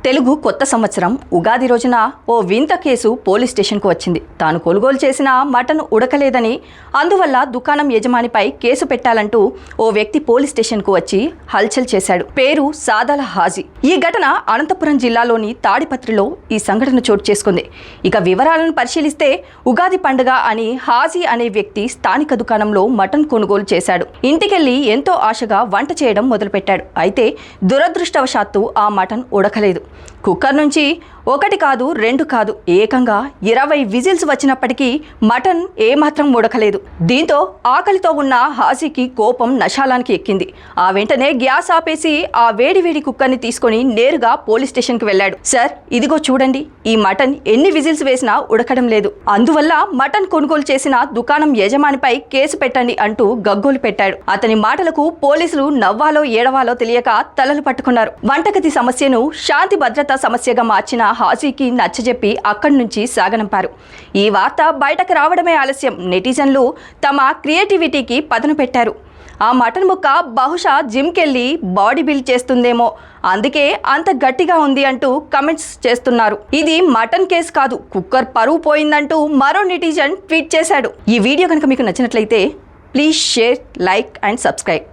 తెలుగు కొత్త సంవత్సరం ఉగాది రోజున ఓ వింత కేసు పోలీస్ స్టేషన్కు వచ్చింది. తాను కొనుగోలు చేసిన మటన్ ఉడకలేదని, అందువల్ల దుకాణం యజమానిపై కేసు పెట్టాలంటూ ఓ వ్యక్తి పోలీస్ స్టేషన్కు వచ్చి హల్చల్ చేశాడు. పేరు సాదాల హాజీ. ఈ ఘటన అనంతపురం జిల్లాలోని తాడిపత్రిలో ఈ సంఘటన చోటు చేసుకుంది. ఇక వివరాలను పరిశీలిస్తే ఉగాది పండుగ అని హాజీ అనే వ్యక్తి స్థానిక దుకాణంలో మటన్ కొనుగోలు చేశాడు. ఇంటికెళ్లి ఎంతో ఆశగా వంట చేయడం మొదలుపెట్టాడు. అయితే దురదృష్టవశాత్తు ఆ మటన్ ఉడకలేదు. కుక్కర్ నుంచి ఒకటి కాదు, రెండు కాదు, ఏకంగా 20 విజిల్స్ వచ్చినప్పటికీ మటన్ ఏమాత్రం ఉడకలేదు. దీంతో ఆకలితో ఉన్న హాజీకి కోపం నశాలానికి ఎక్కింది. ఆ వెంటనే గ్యాస్ ఆపేసి ఆ వేడివేడి కుక్కర్ని తీసుకొని నేరుగా పోలీస్ స్టేషన్కి వెళ్ళాడు. సార్, ఇదిగో చూడండి, ఈ మటన్ ఎన్ని విజిల్స్ వేసినా ఉడకడం లేదు. అందువల్ల మటన్ కొనుగోలు చేసిన దుకాణం యజమానిపై కేసు పెట్టండి అంటూ గగ్గోలు పెట్టాడు. అతని మాటలకు పోలీసులు నవ్వాలో ఏడవాలో తెలియక తలలు పట్టుకున్నారు. వంటగది సమస్యను శాంతి భద్రత సమస్యగా మార్చిన హాజీకి నచ్చజెప్పి అక్కడి నుంచి సాగనంపారు. ఈ వార్త బయటకు రావడమే ఆలస్యం. నెటిజన్లు తమ క్రియేటివిటీకి పదును పెట్టారు. ఆ మటన్ ముక్క బహుశా జిమ్కెళ్ళి బాడీ బిల్డ్ చేస్తుందేమో, అందుకే అంత గట్టిగా ఉంది అంటూ కమెంట్స్ చేస్తున్నారు. ఇది మటన్ కేసు కాదు, కుక్కర్ పరువు పోయిందంటూ మరో నెటిజన్ ట్వీట్ చేశాడు. ఈ వీడియో కనుక మీకు నచ్చినట్లయితే please share, like and subscribe.